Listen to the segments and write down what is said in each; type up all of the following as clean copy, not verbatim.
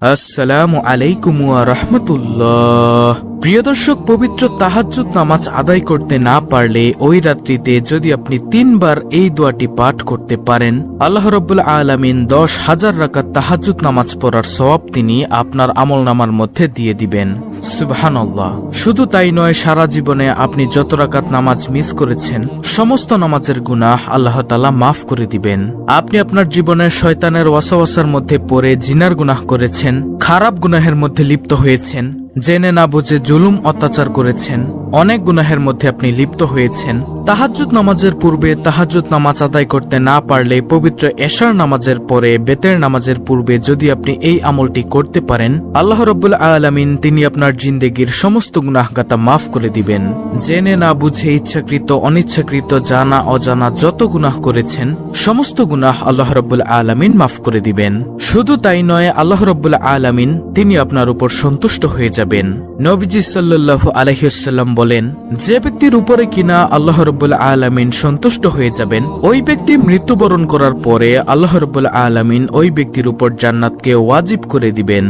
আসসালামু আলাইকুম ওয়া রাহমাতুল্লাহ। প্রিয় দর্শক, পবিত্র তাহাজ্জুদ নামাজ আদায় করতে না পারলে ওই রাত্রিতে যদি আপনি ৩ বার এই দোয়াটি পাঠ করতে পারেন, আল্লাহ রাব্বুল আলামিন ১০,০০০ রাকাত তাহাজ্জুদ নামাজ পড়ার সওয়াব তিনি আপনার আমলনামার মধ্যে দিয়ে দিবেন। সুবহানাল্লাহ। শুধু তাই নয়, সারা জীবনে আপনি যত রাকাত নামাজ মিস করেছেন সমস্ত নামাজের গুনাহ আল্লাহ তাআলা মাফ করে দিবেন। আপনি আপনার জীবনে শয়তানের ওয়াসওয়াসার মধ্যে পড়ে জিনার গুনাহ করেছেন, খারাপ গুনাহের মধ্যে লিপ্ত হয়েছেন, জেনে না বুঝে জুলুম অত্যাচার করেছেন, অনেক গুনাহের মধ্যে আপনি লিপ্ত হয়েছেন। তাহাজ্জুদ নামাজের পূর্বে তাহাজ্জুদ নামাজ আদায় করতে না পারলে পবিত্র এশার নামাজের পরে বেতের নামাজের পূর্বে যদি আপনি এই আমলটি করতে পারেন, আল্লাহ রাব্বুল আলামিন তিনি আপনার জিন্দেগির সমস্ত গুনাহগাতা মাফ করে দিবেন। জেনে না বুঝে ইচ্ছাকৃত অনিচ্ছাকৃত জানা অজানা যত গুনাহ করেছেন সমস্ত গুনাহ আল্লাহ রাব্বুল আলামিন মাফ করে দিবেন। শুধু তাই নয়, আল্লাহ রাব্বুল আলামিন তিনি আপনার উপর সন্তুষ্ট হয়ে যাবেন। নবীজি সাল্লাল্লাহু আলাইহি ওয়াসাল্লাম বলেন, যে ব্যক্তির উপরে কিনা আল্লাহ রাব্বুল আলামিন সন্তুষ্ট হয়ে যাবেন, ওই ব্যক্তি মৃত্যুবরণ করার পরে আল্লাহ রাব্বুল আলামিন ওই ব্যক্তির উপর জান্নাতকে ওয়াজিব করে দিবেন।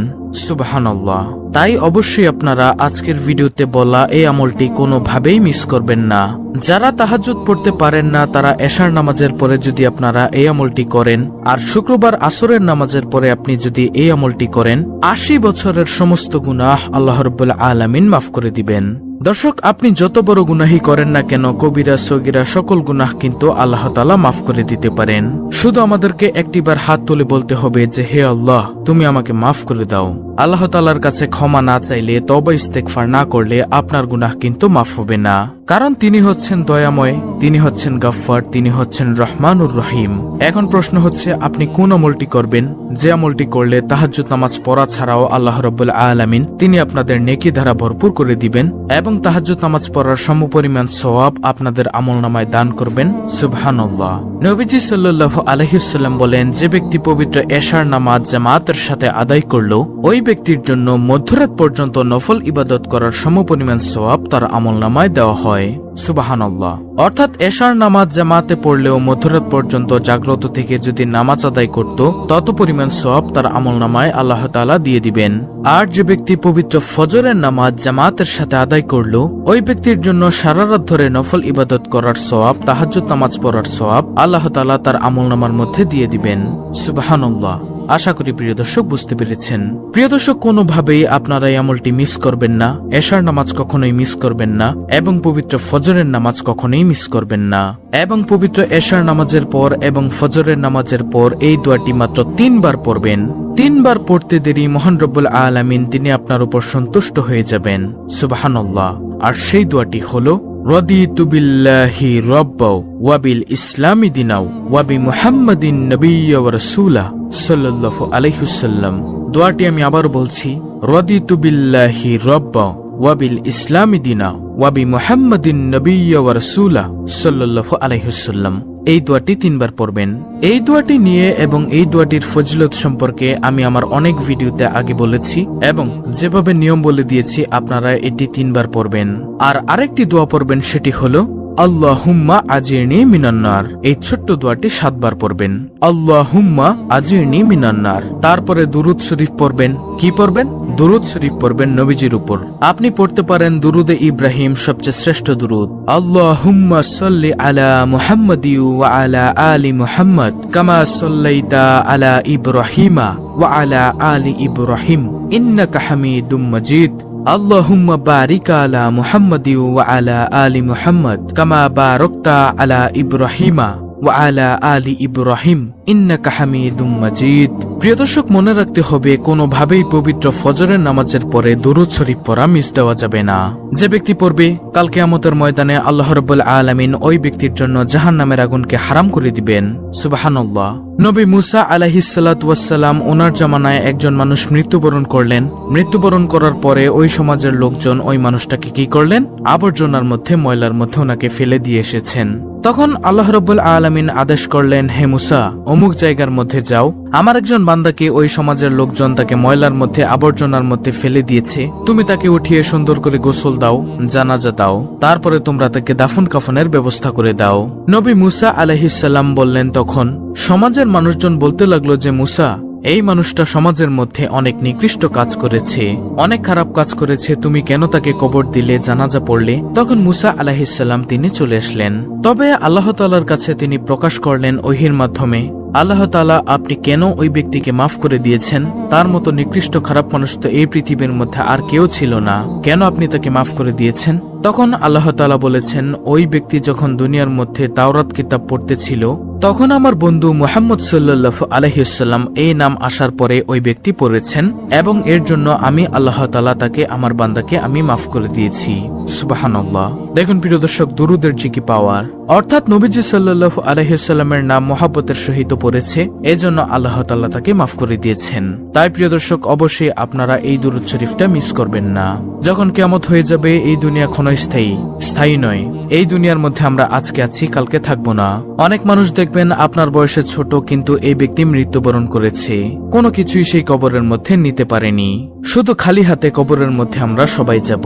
সুবহানাল্লাহ। তাই অবশ্যই আপনারা আজকের ভিডিওতে বলা এই আমলটি কোনোভাবেই মিস করবেন না। যারা তাহাজ্জুদ পড়তে পারেন না তারা এশার নামাজের পরে যদি আপনারা এই আমলটি করেন, আর শুক্রবার আসরের নামাজের পরে আপনি যদি এই আমলটি করেন, ৮০ বছরের সমস্ত গুনাহ আল্লাহ রাব্বুল আলামিন মাফ করে দিবেন। দর্শক, আপনি যত বড় গুনাহই করেন না কেন, কবিরা সগীরা সকল গুনাহ কিন্তু আল্লাহ তাআলা মাফ করে দিতে পারেন। শুধু আমাদেরকে একটিবার হাত তুলে বলতে হবে যে, হে আল্লাহ, তুমি আমাকে মাফ করে দাও। আল্লাহ তাআলার কাছে ক্ষমা না চাইলে, তওবা ইস্তেগফার না করলে আপনার গুনাহ কিন্তু মাফ হবে না। কারণ তিনি হচ্ছেন দয়াময়, তিনি হচ্ছেন গাফফার, তিনি হচ্ছেন রহমানুর রহিম। এখন প্রশ্ন হচ্ছে, আপনি কোন আমলটি করবেন? যে আমলটি করলে তাহাজ্জুদ নামাজ পড়া ছাড়াও আল্লাহ রাব্বুল আলামিন তিনি আপনাদের নেকি দ্বারা ভরপুর করে দিবেন এবং তাহাজ্জুদ নামাজ পড়ার সমপরিমাণ সওয়াব আপনাদের আমলনামায় দান করবেন। সুবহানাল্লাহ। নবীজি সাল্লাল্লাহু আলাইহি ওয়াসাল্লাম বলেন, যে ব্যক্তি পবিত্র এশার নামাজ জামাতের সাথে আদায় করলো, ওই ব্যক্তির জন্য মধ্যরাত পর্যন্ত নফল ইবাদত করার সমপরিমাণ সওয়াব তার আমলনামায় দেওয়া হয়। সুবহানাল্লাহ। অর্থাৎ এশার নামাজ জামাতে পড়লেও মধ্যরাত পর্যন্ত জাগ্রত থেকে যদি নামাজ আদায় করত, তত পরিমাণ সওয়াব তার আমলনামায় আল্লাহ তাআলা দিয়ে দিবেন। আর যে ব্যক্তি পবিত্র ফজরের নামাজ জামাতের সাথে আদায় করলো, ওই ব্যক্তির জন্য সারা রাত ধরে নফল ইবাদত করার সওয়াব, তাহাজ্জুদ নামাজ পড়ার সওয়াব আল্লাহ তাআলা তার আমলনামার মধ্যে দিয়ে দিবেন। সুবহানাল্লাহ। আশা করি প্রিয় দর্শক বুঝতে পেরেছেন। প্রিয় দর্শক, কোনোভাবেই আপনারা এই আমলটি মিস করবেন না। এশার নামাজ কখনোই মিস করবেন না এবং পবিত্র ফজরের নামাজ কখনোই মিস করবেন না। এবং পবিত্র এশার নামাজের পর এবং ফজরের নামাজের পর এই দোয়াটি মাত্র ৩ বার পড়বেন। ৩ বার পড়তে দেরি মহান রব্বুল আলামিন তিনি আপনার উপর সন্তুষ্ট হয়ে যাবেন। সুবহানাল্লাহ। আর সেই দোয়াটি হলো, রাদিতু বিল্লাহি রাব্বাও ওয়া বিল ইসলামি দিনাও ওয়া বি মুহাম্মাদিন নাবিয়্যা ওয়া রাসূলা সাল্লাল্লাহু আলাইহি ওয়াসাল্লাম। দোয়াটি আমি আবার বলছি, রাদিতু বিল্লাহি রাব্বাও ওয়া বিল ইসলামি দিনাও ওয়া বি মুহাম্মাদিন নাবিয়্যা ওয়া রাসূলা সাল্লাল্লাহু আলাইহি ওয়াসাল্লাম। এই দোয়াটি ৩ বার পড়বেন। এই দোয়াটি নিয়ে এবং এই দোয়াটির ফজিলত সম্পর্কে আমি আমার অনেক ভিডিওতে আগে বলেছি এবং যেভাবে নিয়ম বলে দিয়েছি আপনারা এটি ৩ বার পড়বেন। আর আরেকটি দোয়া পড়বেন, সেটি হলো আল্লাহুম্মা আজিরনি মিনান্নার। এই ছোট্ট দোয়াটি ৭ বার পড়বেন, আল্লাহুম্মা আজিরনি মিনান্নার। তারপরে দুরুদ শরীফ পড়বেন। কি পড়বেন? দুরুদ শরীফ পড়বেন নবীজির উপর। আপনি পড়তে পারেন দুরুদে ইব্রাহিম, সবচেয়ে শ্রেষ্ঠ দুরুদ। আল্লাহুম্মা সাল্লি আলা মুহাম্মাদি ওয়া আলা আলি মুহাম্মাদ কামা সাল্লাইতা আলা ইব্রাহিমা ওয়া আলা আলি ইব্রাহিম ইন্নাকা হামিদুম মাজিদ। আল্লাহুম্মা বারিক আলা মুহাম্মাদি ওয়া আলা আলি মুহাম্মাদ কামা বারাকতা আলা ইব্রাহিমা ওয়া আলা আলি ইব্রাহিম ইন্নাকা হামিদুম মাজিদ। প্রিয় দর্শক, মনে রাখতে হবে, কোনোভাবেই পবিত্র ফজরের নামাজের পরে দুরূদ শরীফ পড়া মিস দেওয়া যাবে না। যে ব্যক্তি পড়বে, কাল কিয়ামতের ময়দানে আল্লাহ রাব্বুল আলামিন ওই ব্যক্তির জন্য জাহান্নামের আগুনকে হারাম করে দিবেন। সুবহানাল্লাহ। নবী মুসা আলাইহিস সালাতু ওয়াস সালাম ওনার জামানায় একজন মানুষ মৃত্যুবরণ করলেন। মৃত্যুবরণ করার পরে ওই সমাজের লোকজন ওই মানুষটাকে কি করলেন? আবর্জনার মধ্যে, ময়লার মধ্যে ওনাকে ফেলে দিয়ে এসেছেন। তখন আল্লাহ রাব্বুল আলামিন আদেশ করলেন, হে মুসা, অমুক জায়গার মধ্যে যাও, আমার একজন বান্দাকে ওই সমাজের লোকজন তাকে ময়লার মধ্যে, আবর্জনার মধ্যে ফেলে দিয়েছে, তুমি তাকে উঠিয়ে সুন্দর করে গোসল দাও, জানাজা দাও, তারপরে তোমরা তাকে দাফন কাফনের ব্যবস্থা করে দাও। নবী মুসা আলাইহিস সালাম বললেন, তখন সমাজের মানুষজন বলতে লাগলো যে, মুসা, এই মানুষটা সমাজের মধ্যে অনেক নিকৃষ্ট কাজ করেছে, অনেক খারাপ কাজ করেছে, তুমি কেন তাকে কবর দিলে, জানাজা পড়লে? তখন মুসা আলাইহিসসালাম তিনি চলে আসলেন। তবে আল্লাহ তাআলার কাছে তিনি প্রকাশ করলেন ওহীর মাধ্যমে, আল্লাহ তাআলা আপনি কেন ওই ব্যক্তিকে মাফ করে দিয়েছেন? তার মতো নিকৃষ্ট খারাপ মানুষ তো এই পৃথিবীর মধ্যে আর কেউ ছিল না, কেন আপনি তাকে মাফ করে দিয়েছেন? তখন আল্লাহ তাআলা বলেছেন, ওই ব্যক্তি যখন দুনিয়ার মধ্যে তাওরাত কিতাব পড়তেছিল তখন আমার বন্ধু মুহাম্মদ সাল্লাল্লাহু আলাইহি ওয়াসাল্লাম এই নাম আসার পরে ওই ব্যক্তি পড়েছেন এবং এর জন্য আমি আল্লাহ তাআলা তাকে, আমার বান্দাকে আমি মাফ করে দিয়েছি। সুবহানাল্লাহ। দেখুন প্রিয় দর্শক, দুরুদের যে কি পাওয়ার, অর্থাৎ নবীজি সাল্লাল্লাহু আলাইহি ওয়াসাল্লামের নাম মহব্বতের সহিত পড়েছে, এজন্য আল্লাহ তাআলা তাকে মাফ করে দিয়েছেন। তাই প্রিয় দর্শক, অবশ্যই আপনারা এই দুরুদ শরীফটা মিস করবেন না। যখন কিয়ামত হয়ে যাবে, এই দুনিয়া ক্ষণস্থায়ী, স্থায়ী নয়। এই দুনিয়ার মধ্যে আমরা আজকে আছি, কালকে থাকবো না। অনেক মানুষ দেখবেন আপনার বয়সে ছোট, কিন্তু এই ব্যক্তি মৃত্যুবরণ করেছে, কোনো কিছুই সেই কবরের মধ্যে নিতে পারেনি। শুধু খালি হাতে কবরের মধ্যে আমরা সবাই যাব।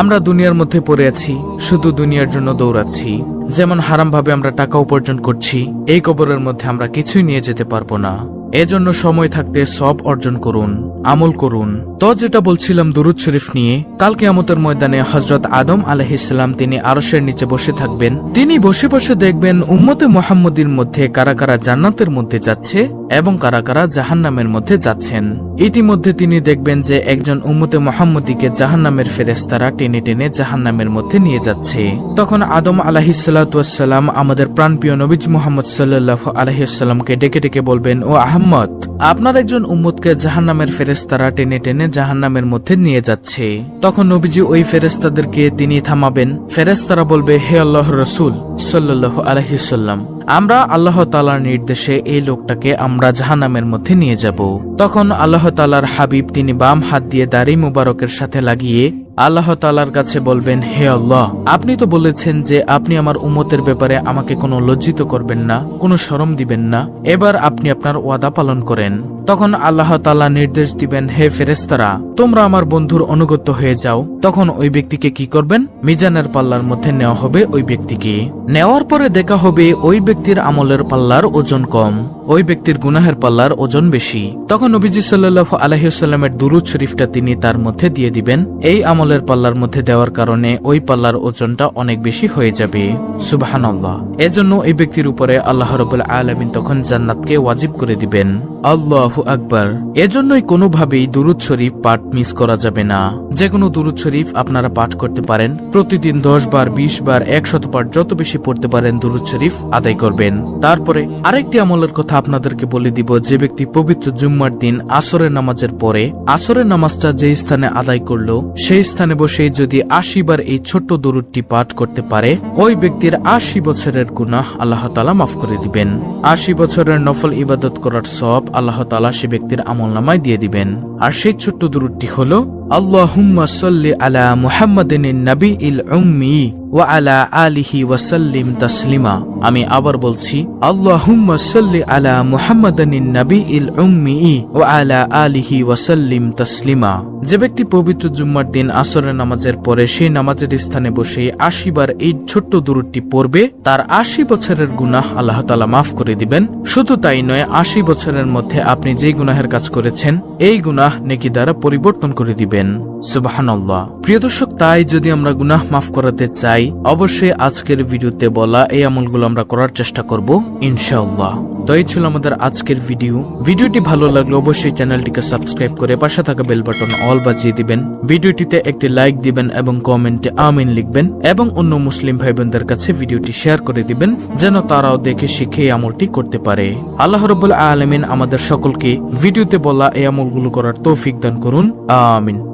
আমরা দুনিয়ার মধ্যে পড়ে আছি, শুধু দুনিয়ার জন্য দৌড়াচ্ছি। যেমন হারাম ভাবে আমরা টাকা উপার্জন করছি, এই কবরের মধ্যে আমরা কিছুই নিয়ে যেতে পারবো না। এজন্য সময় থাকতে সব অর্জন করুন, আমল করুন। তো যেটা বলছিলাম দুরুদ শরীফ নিয়ে, কাল কিয়ামতের ময়দানে হযরত আদম আলাইহিস সালাম তিনি আরশের নিচে বসে থাকবেন। তিনি বসে বসে দেখবেন উম্মতে মুহাম্মদীর মধ্যে কারা কারা জান্নাতের মধ্যে যাচ্ছে এবং কারা কারা জাহান্নামের মধ্যে যাচ্ছেন। ইতিমধ্যে তিনি দেখবেন যে একজন উম্মতে মুহাম্মদীকে জাহান্নামের ফেরেশতারা টেনে টেনে জাহান্নামের মধ্যে নিয়ে যাচ্ছে। তখন আদম আলাইহিস সালাতু ওয়াস সালাম আমাদের প্রাণপ্রিয় নবীজি মুহাম্মদ সাল্লাল্লাহু আলাইহি ওয়াসাল্লামকে ডেকে ডেকে বলবেন, ও আহমদ, আপনার একজন উম্মতকে জাহান্নামের ফেরেশতারা টেনে টেনে জাহান্নামের মধ্যে নিয়ে যাচ্ছে। তখন নবীজি ওই ফেরেশতাদেরকে তিনি থামাবেন। ফেরেশতারা বলবে, হে আল্লাহর রাসূল সাল্লাল্লাহু আলাইহি ওয়াসাল্লাম, আমরা আল্লাহ তাআলার নির্দেশে এই লোকটাকে আমরা জাহান্নামের মধ্যে নিয়ে যাব। তখন আল্লাহ তাআলার হাবিব তিনি বাম হাত দিয়ে দাড়ি মুবারকের সাথে লাগিয়ে আল্লাহ তাআলার কাছে বলবেন, হে আল্লাহ, আপনি তো বলেছেন যে আপনি আমার উম্মতের ব্যাপারে আমাকে কোনো লজ্জিত করবেন না, কোনো শরম দিবেন না। এবার আপনি আপনার ওয়াদা পালন করেন। তখন আল্লাহ তাআলা নির্দেশ দিবেন, হে ফেরেশতারা, তোমরা আমার বন্ধুর অনুগত হয়ে যাও। তখন ওই ব্যক্তিকে কি করবেন? মিজানের পাল্লার মধ্যে নেওয়া হবে। ওই ব্যক্তিকে নেওয়ার পরে দেখা হবে ওই ব্যক্তির আমলের পাল্লার ওজন কম, ওই ব্যক্তির গুনাহের পাল্লার ওজন বেশি। তখন নবীজি সাল্লাল্লাহু আলাইহি ওয়াসাল্লামের দুরূদ শরীফটা তিনি তার মধ্যে দিয়ে দিবেন। এই আমলের পাল্লার মধ্যে দেওয়ার কারণে ওই পাল্লার ওজনটা অনেক বেশি হয়ে যাবে। সুবহানাল্লাহ। এজন্য এই ব্যক্তির উপরে আল্লাহ রাব্বুল আলামিন তখন জান্নাতকে ওয়াজিব করে দিবেন। আল্লাহু আকবার। এজন্যই কোনোভাবেই দুরূদ শরীফ পাঠ মিস করা যাবে না। যে কোনো দুরূদ শরীফ আপনারা পাঠ করতে পারেন। প্রতিদিন 10 বার, 20 বার, 100 বার, যত বেশি পড়তে পারেন দুরূদ শরীফ আদায় করবেন। তারপরে আরেকটি আমলের কথা আপনাদেরকে বলে দিব। যে ব্যক্তি পবিত্র জুম্মার দিন আসরের নামাজের পরে আসরের নামাজটা যে স্থানে আদায় করলো, সেই স্থানে বসে যদি 80 বার এই ছোট্ট দুরূদটি পাঠ করতে পারে, ওই ব্যক্তির 80 বছরের গুনাহ আল্লাহ তাআলা মাফ করে দিবেন। 80 বছরের নফল ইবাদত করার সওয়াব আল্লাহ তাআলা সে ব্যক্তির আমলনামায় দিয়ে দিবেন। আর সেই ছোট্ট দুরূদটি হলো, আল্লাহুম্মা সাল্লি আলা মুহাম্মাদিন নাবিয়িল উম্মি ওয়া আলা আলিহি ওয়া সাল্লিম তাসলিমা। আমি আবার বলছি, আল্লাহুম্মা সাল্লি আলা মুহাম্মাদিন নাবিয়িল উম্মি ওয়া আলা আলিহি ওয়া সাল্লিম তাসলিমা। যে ব্যক্তি পবিত্র জুম্মার দিন আসরের নামাজের পরে সেই নামাজের স্থানে বসে 80 বার এই ছোট্ট দুরূদটি পড়বে, তার 80 বছরের গুনাহ আল্লাহ তাআলা মাফ করে দিবেন। শুধু তাই নয়, 80 বছরের মধ্যে আপনি যে গুনাহের কাজ করেছেন, এই গুনাহ নেকি দ্বারা পরিবর্তন করে দিবেন। সুবহানাল্লাহ। প্রিয় দর্শক, তাই যদি আমরা গুনাহ মাফ করাতে চাই, অবশ্যই আজকের ভিডিওতে বলা এই আমলগুলো আমরা করার চেষ্টা করব ইনশাআল্লাহ। তো এই ছিল আমাদের আজকের ভিডিও। ভিডিওটি ভালো লাগলে অবশ্যই চ্যানেলটিকে সাবস্ক্রাইব করে পাশে থাকা বেল বাটন অল বাজিয়ে দিবেন। ভিডিওটিতে একটি লাইক দিবেন এবং কমেন্টে আমিন লিখবেন এবং অন্য মুসলিম ভাই বোনদের কাছে ভিডিওটি শেয়ার করে দিবেন, যেন তারাও দেখে শিখে এই আমলটি করতে পারে। আল্লাহ রাব্বুল আলামিন আমাদের সকলকে ভিডিওতে বলা এই আমলগুলো করার তৌফিক দান করুন। আমিন।